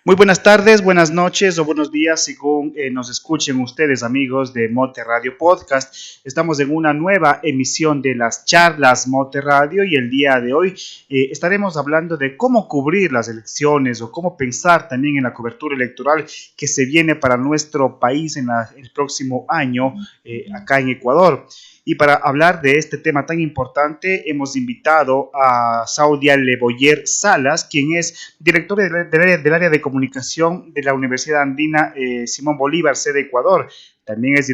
Muy buenas tardes, buenas noches o buenos días según nos escuchen ustedes amigos de Mote Radio Podcast. Estamos en una nueva emisión de las charlas Mote Radio y el día de hoy estaremos hablando de cómo cubrir las elecciones o cómo pensar también en la cobertura electoral que se viene para nuestro país en el próximo año acá en Ecuador. Y para hablar de este tema tan importante, hemos invitado a Saudia Leboyer Salas, quien es director del área de comunicación de la Universidad Andina Simón Bolívar, sede Ecuador. También es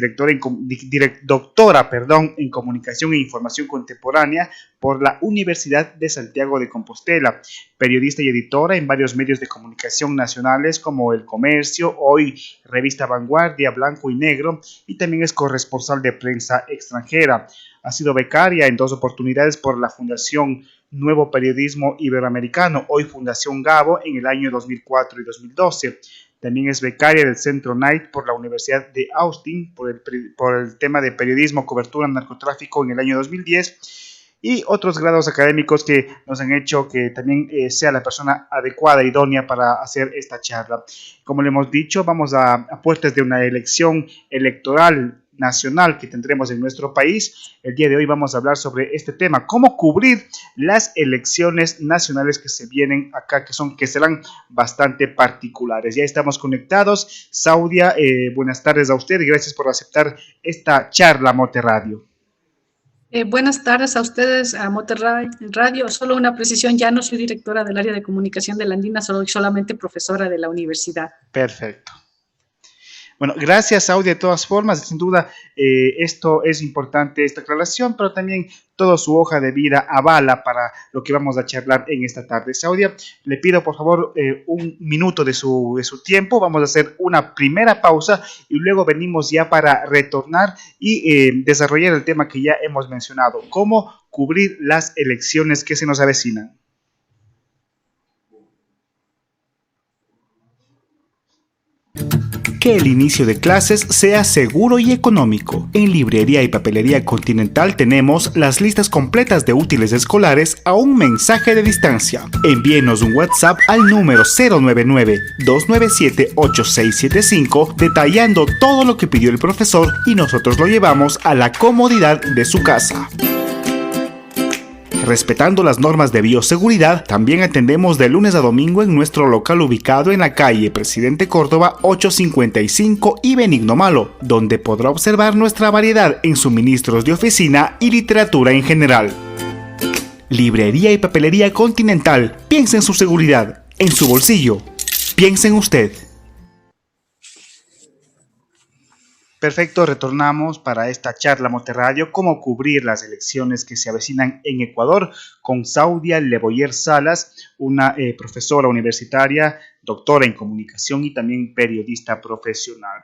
doctora en Comunicación e Información Contemporánea por la Universidad de Santiago de Compostela, periodista y editora en varios medios de comunicación nacionales como El Comercio, Hoy, Revista Vanguardia, Blanco y Negro, y también es corresponsal de prensa extranjera. Ha sido becaria en 2 oportunidades por la Fundación Nuevo Periodismo Iberoamericano, hoy Fundación Gabo, en el año 2004 y 2012. También es becaria del Centro Knight por la Universidad de Austin por el tema de periodismo, cobertura, narcotráfico en el año 2010 y otros grados académicos que nos han hecho que también sea la persona adecuada, idónea para hacer esta charla. Como le hemos dicho, vamos a puertas de una elección electoral nacional que tendremos en nuestro país. El día de hoy vamos a hablar sobre este tema, cómo cubrir las elecciones nacionales que se vienen acá, que serán bastante particulares. Ya estamos conectados. Saudia, buenas tardes a usted y gracias por aceptar esta charla Mote Radio. Buenas tardes a ustedes, a Mote Radio. Solo una precisión, ya no soy directora del área de comunicación de la Andina, soy solamente profesora de la universidad. Perfecto. Bueno, gracias, Saudia, de todas formas, sin duda esto es importante, esta aclaración, pero también toda su hoja de vida avala para lo que vamos a charlar en esta tarde. Saudia, le pido por favor un minuto de su tiempo, vamos a hacer una primera pausa y luego venimos ya para retornar y desarrollar el tema que ya hemos mencionado, cómo cubrir las elecciones que se nos avecinan. Que el inicio de clases sea seguro y económico. En Librería y Papelería Continental tenemos las listas completas de útiles escolares a un mensaje de distancia. Envíenos un WhatsApp al número 099-297-8675 detallando todo lo que pidió el profesor y nosotros lo llevamos a la comodidad de su casa. Respetando las normas de bioseguridad, también atendemos de lunes a domingo en nuestro local ubicado en la calle Presidente Córdoba 855 y Benigno Malo, donde podrá observar nuestra variedad en suministros de oficina y literatura en general. Librería y Papelería Continental. Piensa en su seguridad, en su bolsillo. Piensa en usted. Perfecto, retornamos para esta charla Mote Radio, cómo cubrir las elecciones que se avecinan en Ecuador, con Saudia Leboyer Salas, una profesora universitaria, doctora en comunicación y también periodista profesional.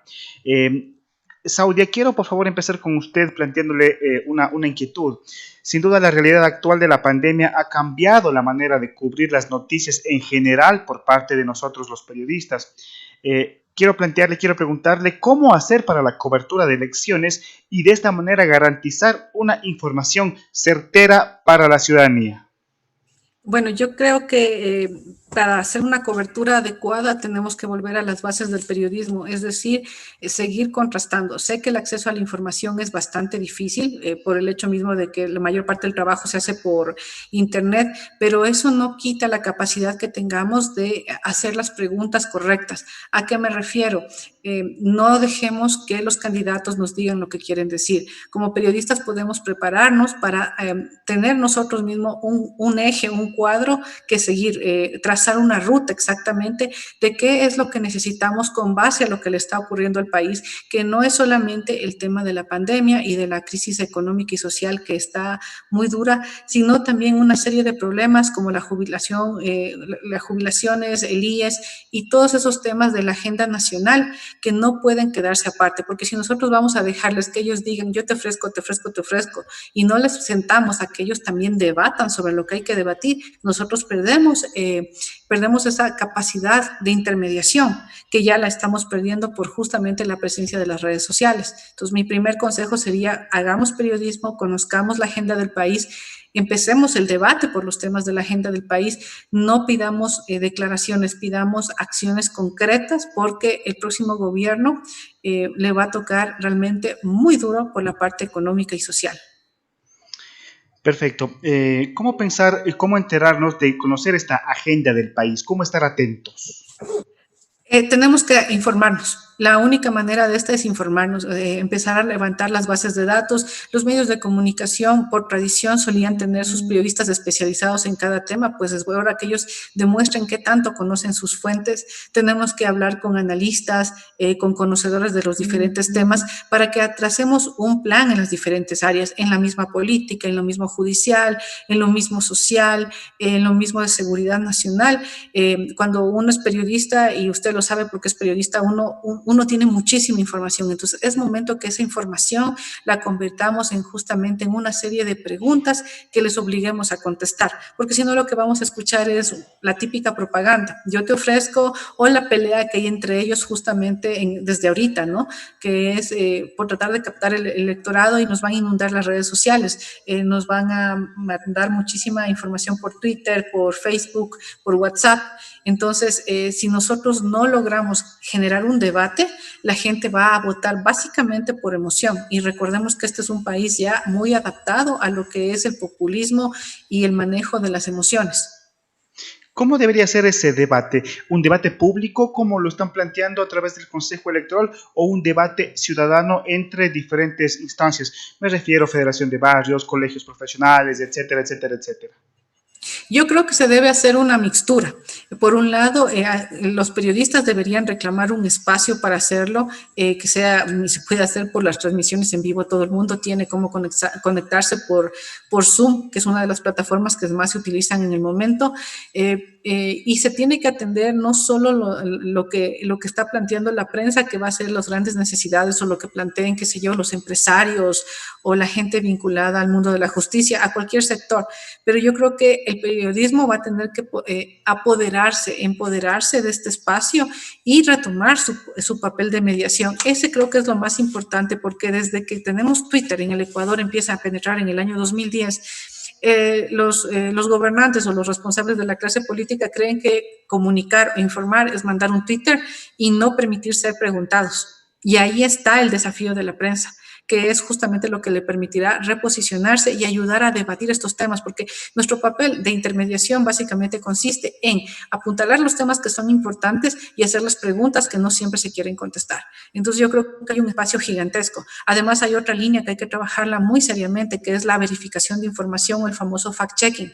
Saudia, quiero por favor empezar con usted planteándole una inquietud. Sin duda la realidad actual de la pandemia ha cambiado la manera de cubrir las noticias en general por parte de nosotros los periodistas. Quiero preguntarle cómo hacer para la cobertura de elecciones y de esta manera garantizar una información certera para la ciudadanía. Bueno, yo creo que para hacer una cobertura adecuada tenemos que volver a las bases del periodismo, es decir, seguir contrastando. Sé que el acceso a la información es bastante difícil por el hecho mismo de que la mayor parte del trabajo se hace por internet, pero eso no quita la capacidad que tengamos de hacer las preguntas correctas. ¿A qué me refiero? No dejemos que los candidatos nos digan lo que quieren decir. Como periodistas podemos prepararnos para tener nosotros mismos un eje, un cuadro que seguir, trazar una ruta exactamente de qué es lo que necesitamos con base a lo que le está ocurriendo al país, que no es solamente el tema de la pandemia y de la crisis económica y social que está muy dura, sino también una serie de problemas como la jubilación, las jubilaciones, el IES y todos esos temas de la agenda nacional que no pueden quedarse aparte, porque si nosotros vamos a dejarles que ellos digan yo te ofrezco, te ofrezco, te ofrezco, y no les sentamos a que ellos también debatan sobre lo que hay que debatir, nosotros perdemos perdemos esa capacidad de intermediación que ya la estamos perdiendo por justamente la presencia de las redes sociales. Entonces, mi primer consejo sería, hagamos periodismo, conozcamos la agenda del país, empecemos el debate por los temas de la agenda del país, no pidamos declaraciones, pidamos acciones concretas, porque el próximo gobierno le va a tocar realmente muy duro por la parte económica y social. Perfecto. ¿Cómo pensar y cómo enterarnos de conocer esta agenda del país? ¿Cómo estar atentos? Tenemos que informarnos. La única manera de esta es informarnos, empezar a levantar las bases de datos. Los medios de comunicación, por tradición, solían tener sus periodistas especializados en cada tema, pues es hora que ellos demuestren qué tanto conocen sus fuentes. Tenemos que hablar con analistas, con conocedores de los diferentes temas, para que tracemos un plan en las diferentes áreas, en la misma política, en lo mismo judicial, en lo mismo social, en lo mismo de seguridad nacional. Cuando uno es periodista, y usted lo sabe porque es periodista, uno tiene muchísima información. Entonces, es momento que esa información la convirtamos justamente en una serie de preguntas que les obliguemos a contestar, porque si no, lo que vamos a escuchar es la típica propaganda. Yo te ofrezco, o la pelea que hay entre ellos justamente desde ahorita, ¿no? Que es por tratar de captar el electorado, y nos van a inundar las redes sociales, nos van a mandar muchísima información por Twitter, por Facebook, por WhatsApp. Entonces, si nosotros no logramos generar un debate, la gente va a votar básicamente por emoción. Y recordemos que este es un país ya muy adaptado a lo que es el populismo y el manejo de las emociones. ¿Cómo debería ser ese debate? ¿Un debate público, como lo están planteando a través del Consejo Electoral, o un debate ciudadano entre diferentes instancias? Me refiero a Federación de Barrios, colegios profesionales, etcétera, etcétera, etcétera. Yo creo que se debe hacer una mixtura. Por un lado, los periodistas deberían reclamar un espacio para hacerlo, que se puede hacer por las transmisiones en vivo. Todo el mundo tiene cómo conectarse por Zoom, que es una de las plataformas que más se utilizan en el momento. Y se tiene que atender no solo lo que está planteando la prensa, que va a ser las grandes necesidades, o lo que planteen, qué sé yo, los empresarios o la gente vinculada al mundo de la justicia, a cualquier sector. Pero yo creo que el periodismo va a tener que empoderarse de este espacio y retomar su papel de mediación. Ese creo que es lo más importante, porque desde que tenemos Twitter en el Ecuador, empieza a penetrar en el año 2010, los gobernantes o los responsables de la clase política creen que comunicar o informar es mandar un Twitter y no permitir ser preguntados. Y ahí está el desafío de la prensa, que es justamente lo que le permitirá reposicionarse y ayudar a debatir estos temas, porque nuestro papel de intermediación básicamente consiste en apuntalar los temas que son importantes y hacer las preguntas que no siempre se quieren contestar. Entonces, yo creo que hay un espacio gigantesco. Además, hay otra línea que hay que trabajarla muy seriamente, que es la verificación de información, o el famoso fact-checking.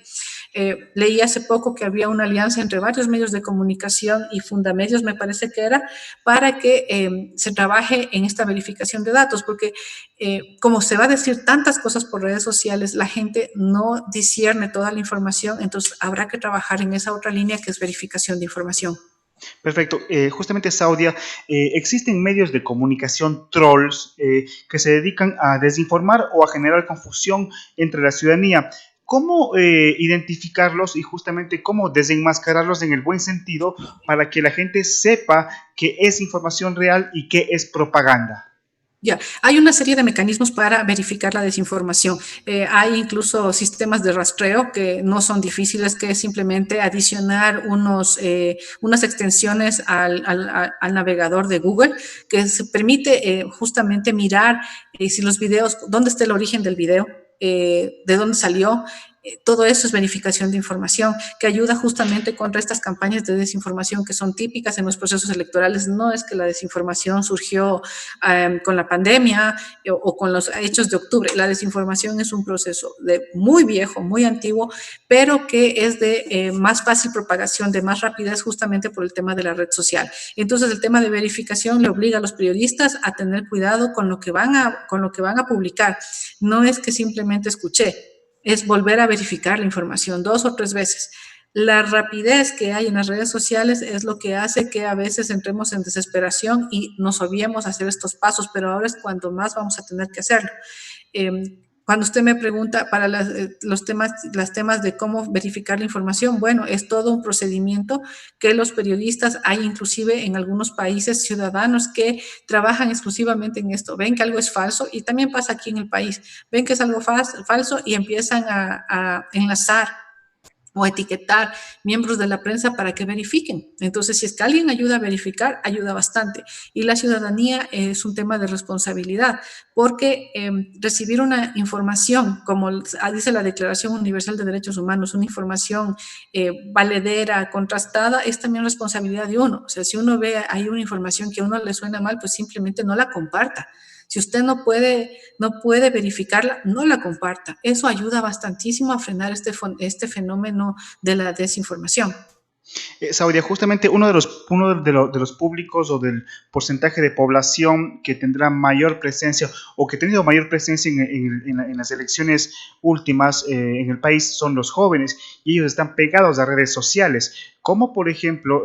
Leí hace poco que había una alianza entre varios medios de comunicación y Fundamedios, me parece que era, para que se trabaje en esta verificación de datos, porque como se va a decir tantas cosas por redes sociales, la gente no discierne toda la información. Entonces habrá que trabajar en esa otra línea, que es verificación de información. Perfecto. Justamente, Saudia, existen medios de comunicación trolls que se dedican a desinformar o a generar confusión entre la ciudadanía. ¿Cómo identificarlos y justamente cómo desenmascararlos en el buen sentido, para que la gente sepa qué es información real y qué es propaganda? Ya, hay una serie de mecanismos para verificar la desinformación. Hay incluso sistemas de rastreo que no son difíciles, que es simplemente adicionar unas extensiones al navegador de Google, que se permite justamente mirar si los videos, dónde está el origen del video, de dónde salió. Todo eso es verificación de información, que ayuda justamente contra estas campañas de desinformación que son típicas en los procesos electorales. No es que la desinformación surgió con la pandemia o con los hechos de octubre. La desinformación es un proceso muy viejo, muy antiguo, pero que es de más fácil propagación, de más rapidez, justamente por el tema de la red social. Entonces, el tema de verificación le obliga a los periodistas a tener cuidado con lo que van a publicar. No es que simplemente escuché, es volver a verificar la información 2 o 3 veces. La rapidez que hay en las redes sociales es lo que hace que a veces entremos en desesperación y nos olvidemos hacer estos pasos, pero ahora es cuando más vamos a tener que hacerlo. Cuando usted me pregunta para los temas de cómo verificar la información, bueno, es todo un procedimiento que los periodistas, hay inclusive en algunos países ciudadanos que trabajan exclusivamente en esto. Ven que algo es falso y también pasa aquí en el país. Ven que es algo falso y empiezan a enlazar o etiquetar miembros de la prensa para que verifiquen. Entonces, si es que alguien ayuda a verificar, ayuda bastante. Y la ciudadanía es un tema de responsabilidad, porque recibir una información, como dice la Declaración Universal de Derechos Humanos, una información valedera, contrastada, es también responsabilidad de uno. O sea, si uno ve ahí una información que a uno le suena mal, pues simplemente no la comparta. Si usted no puede verificarla, no la comparta. Eso ayuda bastantísimo a frenar este fenómeno de la desinformación. Saudia, justamente uno de los públicos o del porcentaje de población que tendrá mayor presencia o que ha tenido mayor presencia en las elecciones últimas en el país son los jóvenes y ellos están pegados a redes sociales. Como por ejemplo,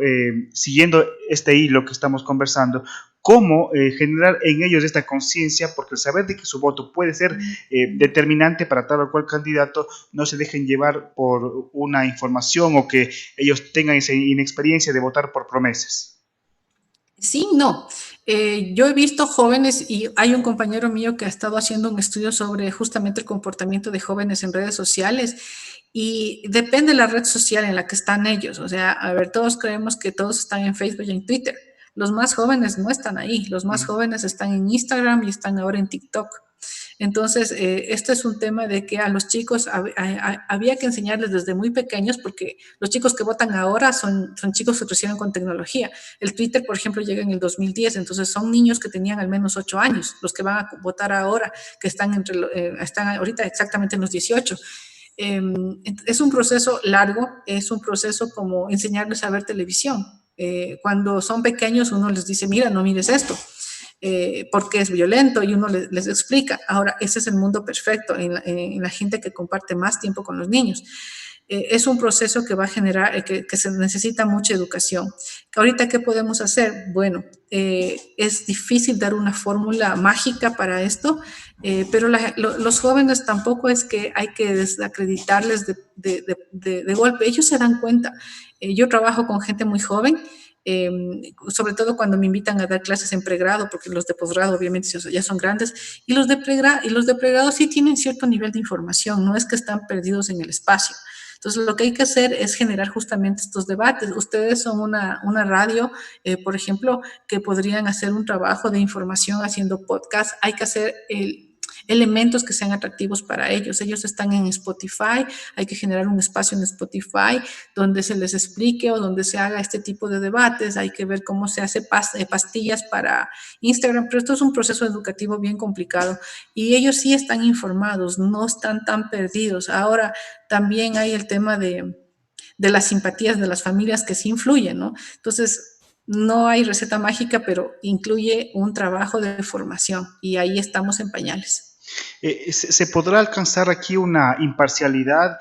siguiendo este hilo que estamos conversando, cómo generar en ellos esta conciencia, porque el saber de que su voto puede ser determinante para tal o cual candidato, no se dejen llevar por una información o que ellos tengan esa inexperiencia de votar por promesas. Sí, no. Yo he visto jóvenes y hay un compañero mío que ha estado haciendo un estudio sobre justamente el comportamiento de jóvenes en redes sociales y depende de la red social en la que están ellos. O sea, a ver, todos creemos que todos están en Facebook y en Twitter. Los más jóvenes no están ahí. Los más jóvenes están en Instagram y están ahora en TikTok. Entonces, este es un tema de que a los chicos había que enseñarles desde muy pequeños, porque los chicos que votan ahora son chicos que crecieron con tecnología. El Twitter, por ejemplo, llega en el 2010, entonces son niños que tenían al menos 8 años, los que van a votar ahora, que están ahorita exactamente en los 18. Es un proceso largo, es un proceso como enseñarles a ver televisión. Cuando son pequeños uno les dice, mira, no mires esto. Porque es violento y uno les explica. Ahora, ese es el mundo perfecto en la gente que comparte más tiempo con los niños. Es un proceso que va a generar, que se necesita mucha educación. Ahorita, ¿qué podemos hacer? Bueno, es difícil dar una fórmula mágica para esto, pero los jóvenes tampoco es que hay que desacreditarles de golpe. Ellos se dan cuenta. Yo trabajo con gente muy joven, sobre todo cuando me invitan a dar clases en pregrado, porque los de posgrado obviamente ya son grandes, y los de pregrado sí tienen cierto nivel de información, no es que están perdidos en el espacio. Entonces, lo que hay que hacer es generar justamente estos debates. Ustedes son una radio, por ejemplo, que podrían hacer un trabajo de información haciendo podcast. Hay que hacer elementos que sean atractivos para ellos. Ellos están en Spotify, hay que generar un espacio en Spotify donde se les explique o donde se haga este tipo de debates. Hay que ver cómo se hace pastillas para Instagram, pero esto es un proceso educativo bien complicado y ellos sí están informados, no están tan perdidos. Ahora también hay el tema de las simpatías de las familias que sí influyen, ¿no? Entonces, no hay receta mágica, pero incluye un trabajo de formación y ahí estamos en pañales. ¿Se podrá alcanzar aquí una imparcialidad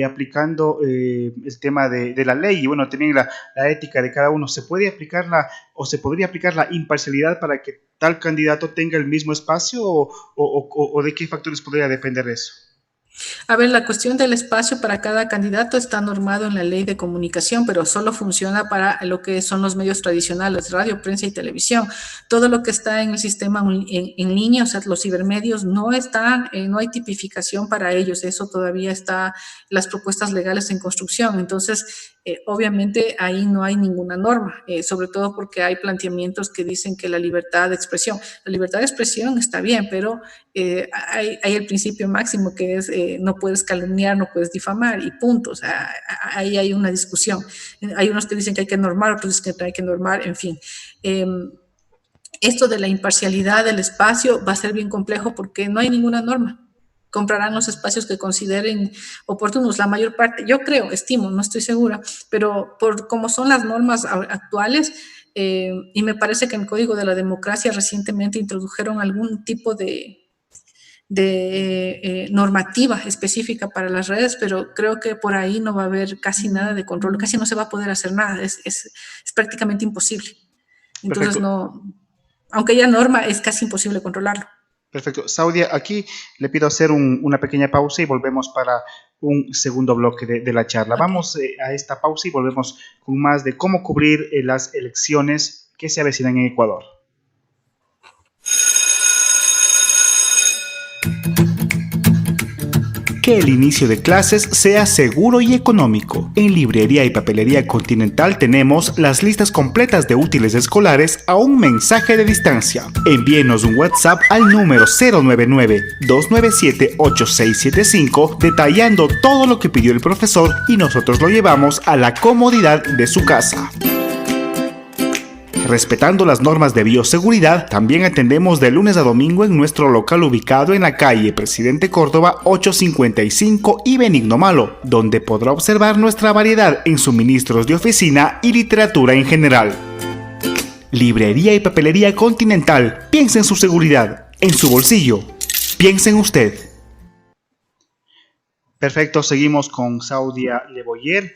aplicando el tema de la ley y bueno, también la ética de cada uno? ¿Se puede aplicarla o se podría aplicar la imparcialidad para que tal candidato tenga el mismo espacio o de qué factores podría depender eso? A ver, la cuestión del espacio para cada candidato está normado en la ley de comunicación, pero solo funciona para lo que son los medios tradicionales, radio, prensa y televisión. Todo lo que está en el sistema en línea, o sea, los cibermedios, no están, no hay tipificación para ellos. Eso todavía está, las propuestas legales en construcción. Entonces, obviamente ahí no hay ninguna norma, sobre todo porque hay planteamientos que dicen que la libertad de expresión está bien, pero hay el principio máximo que es no puedes calumniar, no puedes difamar y punto. O sea, ahí hay una discusión. Hay unos que dicen que hay que normar, otros dicen que no hay que normar, en fin. Esto de la imparcialidad del espacio va a ser bien complejo porque no hay ninguna norma. Comprarán los espacios que consideren oportunos. La mayor parte, yo creo, estimo, no estoy segura, pero por como son las normas actuales, y me parece que en el Código de la Democracia recientemente introdujeron algún tipo de normativa específica para las redes, pero creo que por ahí no va a haber casi nada de control, casi no se va a poder hacer nada, es prácticamente imposible. Entonces, Perfecto. no, aunque haya norma, es casi imposible controlarlo. Perfecto. Saudia, aquí le pido hacer una pequeña pausa y volvemos para un segundo bloque de la charla. Ok. Vamos a esta pausa y volvemos con más de cómo cubrir las elecciones que se avecinan en Ecuador. Que el inicio de clases sea seguro y económico. En Librería y Papelería Continental tenemos las listas completas de útiles escolares a un mensaje de distancia. Envíenos un WhatsApp al número 099-297-8675 detallando todo lo que pidió el profesor y nosotros lo llevamos a la comodidad de su casa. Respetando las normas de bioseguridad, también atendemos de lunes a domingo en nuestro local ubicado en la calle Presidente Córdoba 855 y Benigno Malo, donde podrá observar nuestra variedad en suministros de oficina y literatura en general. Librería y Papelería Continental. Piensa en su seguridad, en su bolsillo. Piensa en usted. Perfecto, seguimos con Saudia Leboyer,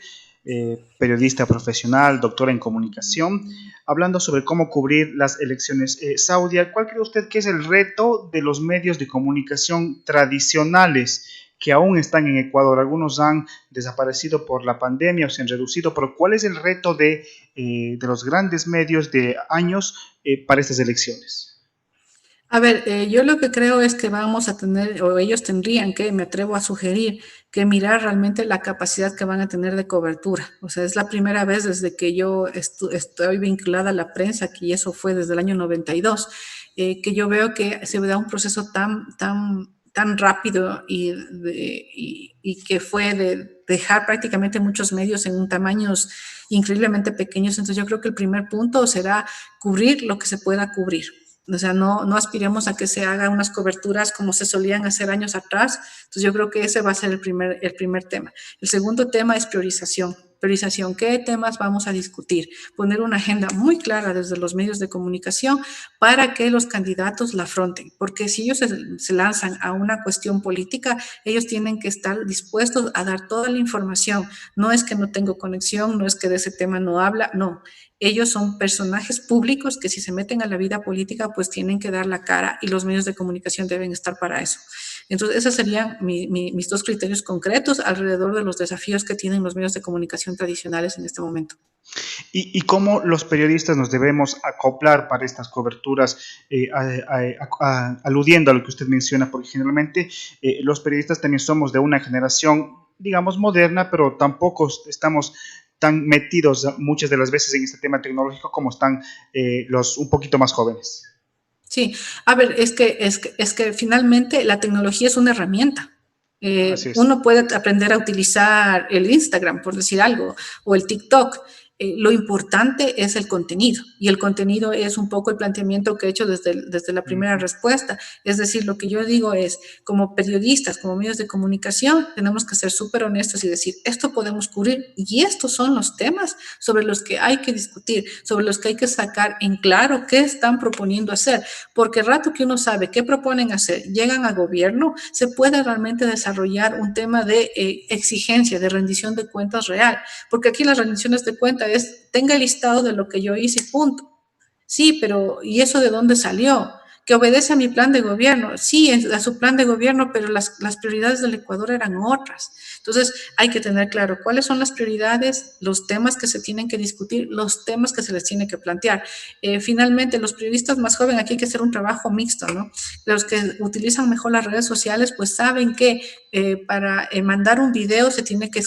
periodista profesional, doctora en comunicación, hablando sobre cómo cubrir las elecciones. Saudia, ¿cuál cree usted que es el reto de los medios de comunicación tradicionales que aún están en Ecuador? Algunos han desaparecido por la pandemia o se han reducido, pero ¿cuál es el reto de los grandes medios de años para estas elecciones? A ver, yo lo que creo es que vamos a tener, o ellos tendrían que, me atrevo a sugerir, que mirar realmente la capacidad que van a tener de cobertura. O sea, es la primera vez desde que yo estoy vinculada a la prensa, que eso fue desde el año 92, que yo veo que se da un proceso tan rápido y que fue de dejar prácticamente muchos medios en un tamaños increíblemente pequeños. Entonces yo creo que el primer punto será cubrir lo que se pueda cubrir. O sea, no aspiremos a que se hagan unas coberturas como se solían hacer años atrás. Entonces, yo creo que ese va a ser el primer tema. El segundo tema es priorización. Priorización, ¿qué temas vamos a discutir? Poner una agenda muy clara desde los medios de comunicación para que los candidatos la afronten. Porque si ellos se lanzan a una cuestión política, ellos tienen que estar dispuestos a dar toda la información. No es que no tengo conexión, no es que de ese tema no habla, no. Ellos son personajes públicos que si se meten a la vida política, pues tienen que dar la cara y los medios de comunicación deben estar para eso. Entonces, esos serían mis dos criterios concretos alrededor de los desafíos que tienen los medios de comunicación tradicionales en este momento. ¿Y cómo los periodistas nos debemos acoplar para estas coberturas, aludiendo a lo que usted menciona? Porque generalmente los periodistas también somos de una generación, digamos, moderna, pero tampoco estamos tan metidos muchas de las veces en este tema tecnológico como están los un poquito más jóvenes. Sí, a ver, es que finalmente la tecnología es una herramienta. Así es. Uno puede aprender a utilizar el Instagram, por decir algo, o el TikTok. Lo importante es el contenido y el contenido es un poco el planteamiento que he hecho desde la primera respuesta. Es decir, lo que yo digo es, como periodistas, como medios de comunicación, tenemos que ser súper honestos y decir, esto podemos cubrir y estos son los temas sobre los que hay que discutir, sobre los que hay que sacar en claro qué están proponiendo hacer, porque el rato que uno sabe qué proponen hacer, llegan a gobierno, se puede realmente desarrollar un tema de exigencia, de rendición de cuentas real, porque aquí las rendiciones de cuentas tenga el listado de lo que yo hice, punto. Sí, pero ¿y eso de dónde salió? Que obedece a mi plan de gobierno. Sí, a su plan de gobierno, pero las prioridades del Ecuador eran otras. Entonces, hay que tener claro cuáles son las prioridades, los temas que se tienen que discutir, los temas que se les tiene que plantear. Finalmente, los periodistas más jóvenes, aquí hay que hacer un trabajo mixto, ¿no? Los que utilizan mejor las redes sociales, pues saben que para mandar un video se tiene que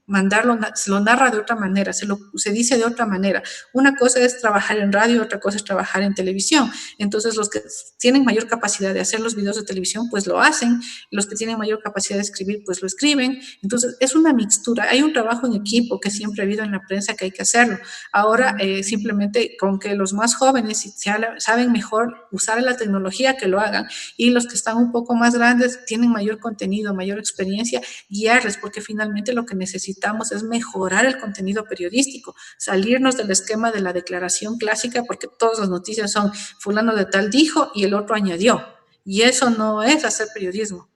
mandarlo, se lo narra de otra manera, se dice de otra manera. Una cosa es trabajar en radio, otra cosa es trabajar en televisión. Entonces, los que tienen mayor capacidad de hacer los videos de televisión, pues lo hacen. Los que tienen mayor capacidad de escribir, pues lo escriben. Entonces, es una mixtura. Hay un trabajo en equipo que siempre ha habido en la prensa que hay que hacerlo. Ahora, simplemente con que los más jóvenes si saben mejor usar la tecnología, que lo hagan. Y los que están un poco más grandes tienen mayor contenido, mayor experiencia, guiarles, porque finalmente lo que necesitamos es mejorar el contenido periodístico, salirnos del esquema de la declaración clásica, porque todas las noticias son fulano de tal dijo y el otro añadió. Y eso no es hacer periodismo.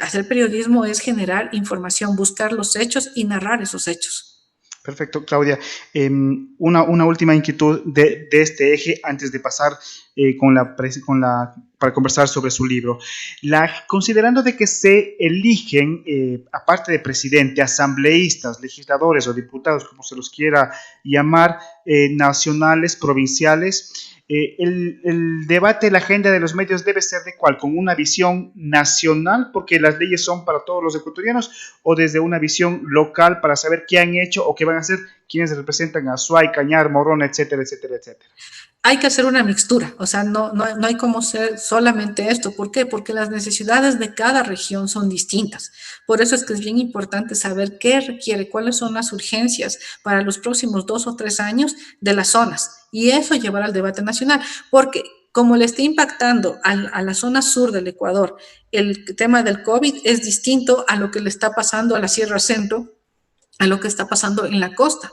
Hacer periodismo es generar información, buscar los hechos y narrar esos hechos. Perfecto, Claudia. Una última inquietud de este eje antes de pasar para conversar sobre su libro. Considerando de que se eligen, aparte de presidente, asambleístas, legisladores o diputados, como se los quiera llamar, nacionales, provinciales, el debate, la agenda de los medios debe ser de cuál, con una visión nacional, porque las leyes son para todos los ecuatorianos, o desde una visión local para saber qué han hecho o qué van a hacer quienes representan a Suay, Cañar, Morona, etcétera, etcétera, etcétera. Hay que hacer una mixtura, o sea, no hay como ser solamente esto. ¿Por qué? Porque las necesidades de cada región son distintas. Por eso es que es bien importante saber qué requiere, cuáles son las urgencias para los próximos 2 o 3 años de las zonas. Y eso llevar al debate nacional, porque como le está impactando a la zona sur del Ecuador, el tema del COVID es distinto a lo que le está pasando a la Sierra Centro, a lo que está pasando en la costa,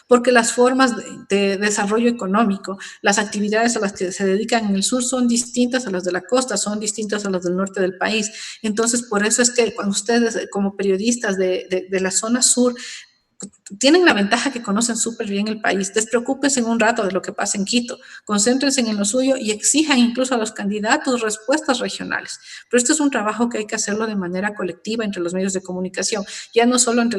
porque las formas de desarrollo económico, las actividades a las que se dedican en el sur son distintas a las de la costa, son distintas a las del norte del país. Entonces, por eso es que cuando ustedes como periodistas de la zona sur tienen la ventaja que conocen súper bien el país. Despreocúpense un rato de lo que pasa en Quito, concéntrense en lo suyo y exijan incluso a los candidatos respuestas regionales. Pero esto es un trabajo que hay que hacerlo de manera colectiva entre los medios de comunicación, ya no solo entre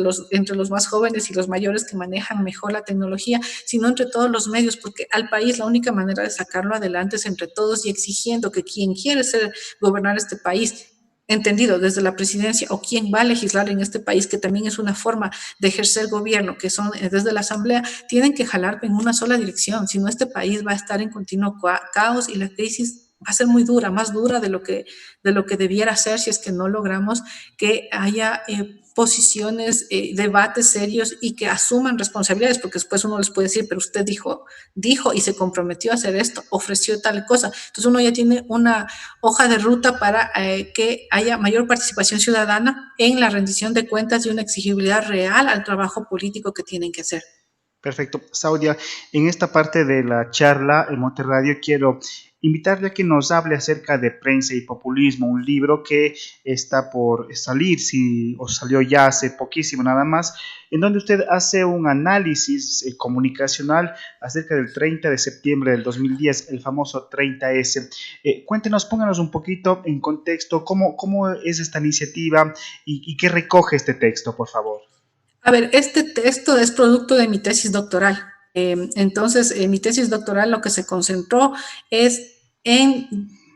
los más jóvenes y los mayores que manejan mejor la tecnología, sino entre todos los medios, porque al país la única manera de sacarlo adelante es entre todos y exigiendo que quien quiere gobernar este país, entendido desde la presidencia, o quién va a legislar en este país, que también es una forma de ejercer gobierno, que son desde la asamblea, tienen que jalar en una sola dirección, si no este país va a estar en continuo caos y la crisis va a ser muy dura, más dura de lo que debiera ser si es que no logramos que haya posiciones, debates serios y que asuman responsabilidades, porque después uno les puede decir, pero usted dijo y se comprometió a hacer esto, ofreció tal cosa. Entonces uno ya tiene una hoja de ruta para que haya mayor participación ciudadana en la rendición de cuentas y una exigibilidad real al trabajo político que tienen que hacer. Perfecto. Saudia, en esta parte de la charla en Monterradio quiero invitarle a que nos hable acerca de prensa y populismo, un libro que está por salir, si, o salió ya hace poquísimo nada más, en donde usted hace un análisis comunicacional acerca del 30 de septiembre del 2010, el famoso 30S. Cuéntenos, pónganos un poquito en contexto cómo es esta iniciativa y qué recoge este texto, por favor. A ver, este texto es producto de mi tesis doctoral. Entonces, mi tesis doctoral lo que se concentró es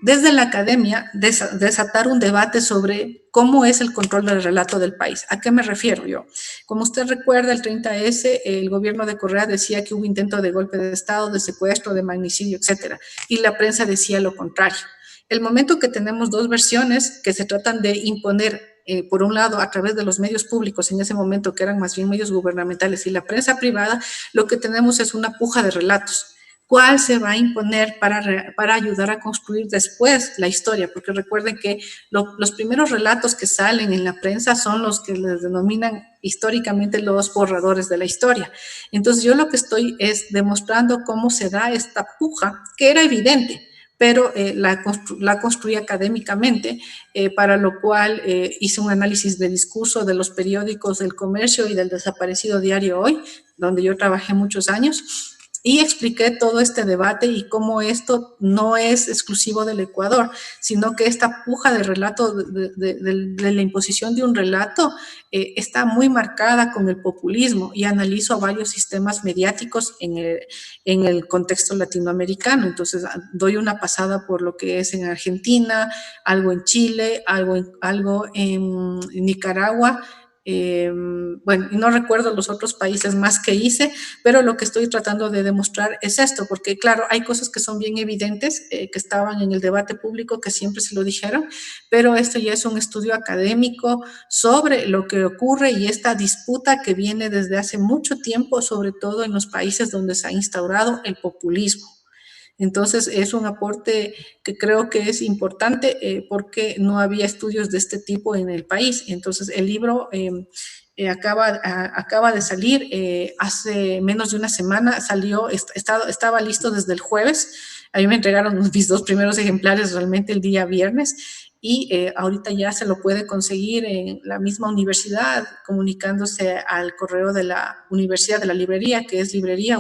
desde la academia, desatar un debate sobre cómo es el control del relato del país. ¿A qué me refiero yo? Como usted recuerda, el 30S, el gobierno de Correa decía que hubo intento de golpe de Estado, de secuestro, de magnicidio, etcétera, y la prensa decía lo contrario. El momento que tenemos dos versiones que se tratan de imponer, por un lado, a través de los medios públicos, en ese momento que eran más bien medios gubernamentales, y la prensa privada, lo que tenemos es una puja de relatos. ¿Cuál se va a imponer para ayudar a construir después la historia? Porque recuerden que los primeros relatos que salen en la prensa son los que les denominan históricamente los borradores de la historia. Entonces yo lo que estoy es demostrando cómo se da esta puja, que era evidente, pero la construí académicamente, para lo cual hice un análisis de discurso de los periódicos del Comercio y del desaparecido Diario Hoy, donde yo trabajé muchos años, y expliqué todo este debate y cómo esto no es exclusivo del Ecuador, sino que esta puja de relato, de la imposición de un relato, está muy marcada con el populismo, y analizo varios sistemas mediáticos en el contexto latinoamericano. Entonces, doy una pasada por lo que es en Argentina, algo en Chile, algo en Nicaragua. Bueno, y no recuerdo los otros países más que hice, pero lo que estoy tratando de demostrar es esto, porque claro, hay cosas que son bien evidentes, que estaban en el debate público, que siempre se lo dijeron, pero esto ya es un estudio académico sobre lo que ocurre y esta disputa que viene desde hace mucho tiempo, sobre todo en los países donde se ha instaurado el populismo. Entonces, es un aporte que creo que es importante, porque no había estudios de este tipo en el país. Entonces, el libro acaba de salir, hace menos de una semana, estaba listo desde el jueves. A mí me entregaron mis 2 primeros ejemplares realmente el día viernes y ahorita ya se lo puede conseguir en la misma universidad, comunicándose al correo de la Universidad de la Librería, que es librería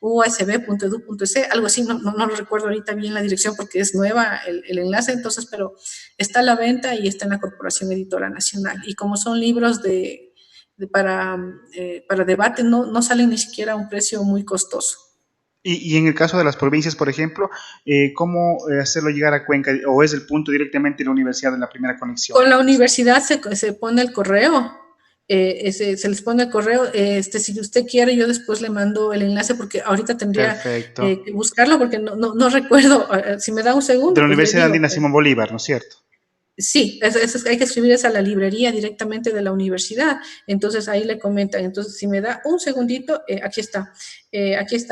usb.edu.es, algo así, no lo recuerdo ahorita bien la dirección porque es nueva el enlace, entonces, pero está a la venta y está en la Corporación Editora Nacional. Y como son libros para debate, no salen ni siquiera a un precio muy costoso. Y en el caso de las provincias, por ejemplo, ¿cómo hacerlo llegar a Cuenca? ¿O es el punto directamente en la universidad en la primera conexión? Con la universidad se pone el correo, se les pone el correo. Si usted quiere, yo después le mando el enlace porque ahorita tendría que buscarlo porque no recuerdo. Si me da un segundo. De la Universidad Andina Simón Bolívar, ¿no es cierto? Sí, hay que escribir a la librería directamente de la universidad, entonces ahí le comentan. Entonces si me da un segundito, aquí está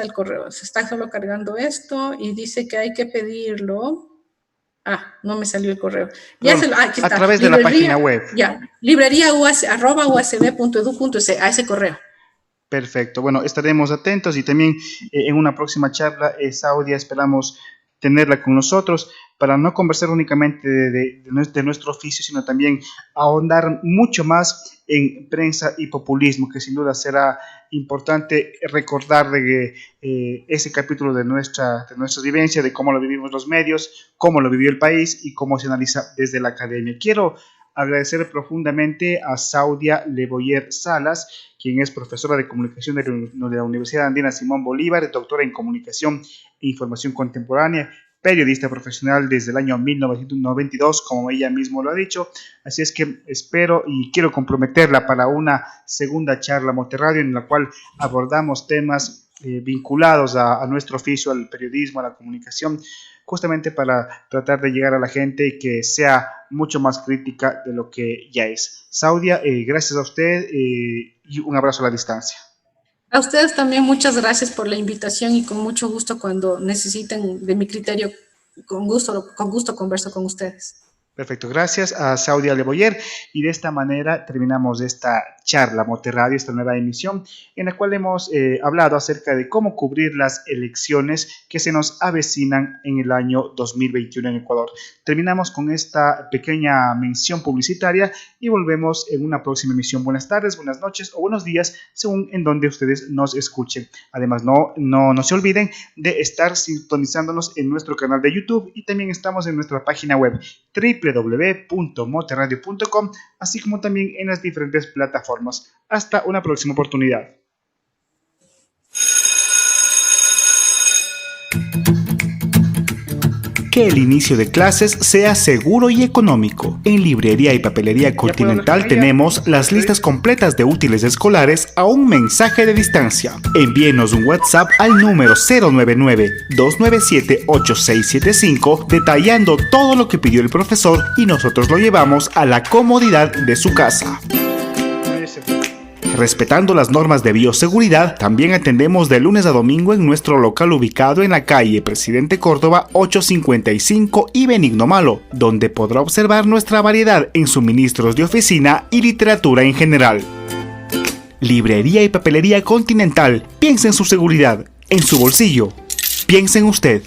el correo, se está solo cargando esto y dice que hay que pedirlo. No me salió el correo. Aquí está. A través de la página web. Ya, librería@usb.edu.es, a ese correo. Perfecto, bueno, estaremos atentos y también en una próxima charla, Saudia, esperamos tenerla con nosotros para no conversar únicamente de nuestro oficio, sino también ahondar mucho más en prensa y populismo, que sin duda será importante recordar de ese capítulo de nuestra vivencia, de cómo lo vivimos los medios, cómo lo vivió el país y cómo se analiza desde la academia. Quiero agradecer profundamente a Saudia Leboyer Salas, quien es profesora de comunicación de la Universidad Andina Simón Bolívar, doctora en comunicación e información contemporánea, periodista profesional desde el año 1992, como ella mismo lo ha dicho. Así es que espero y quiero comprometerla para una segunda charla Monterradio en la cual abordamos temas vinculados a nuestro oficio, al periodismo, a la comunicación, justamente para tratar de llegar a la gente y que sea mucho más crítica de lo que ya es. Saudia, gracias a usted y un abrazo a la distancia. A ustedes también muchas gracias por la invitación y con mucho gusto cuando necesiten de mi criterio, con gusto converso con ustedes. Perfecto, gracias a Saudia Leboyer y de esta manera terminamos esta charla Monterradio, esta nueva emisión en la cual hemos hablado acerca de cómo cubrir las elecciones que se nos avecinan en el año 2021 en Ecuador. Terminamos con esta pequeña mención publicitaria y volvemos en una próxima emisión. Buenas tardes, buenas noches o buenos días según en donde ustedes nos escuchen. Además, no se olviden de estar sintonizándonos en nuestro canal de YouTube y también estamos en nuestra página web www.moterradio.com, así como también en las diferentes plataformas. Hasta una próxima oportunidad. Que el inicio de clases sea seguro y económico. En Librería y Papelería Continental tenemos las listas completas de útiles escolares a un mensaje de distancia. Envíenos un WhatsApp al número 099-297-8675 detallando todo lo que pidió el profesor y nosotros lo llevamos a la comodidad de su casa. Respetando las normas de bioseguridad, también atendemos de lunes a domingo en nuestro local ubicado en la calle Presidente Córdoba 855 y Benigno Malo, donde podrá observar nuestra variedad en suministros de oficina y literatura en general. Librería y Papelería Continental, piensa en su seguridad, en su bolsillo, piensa en usted.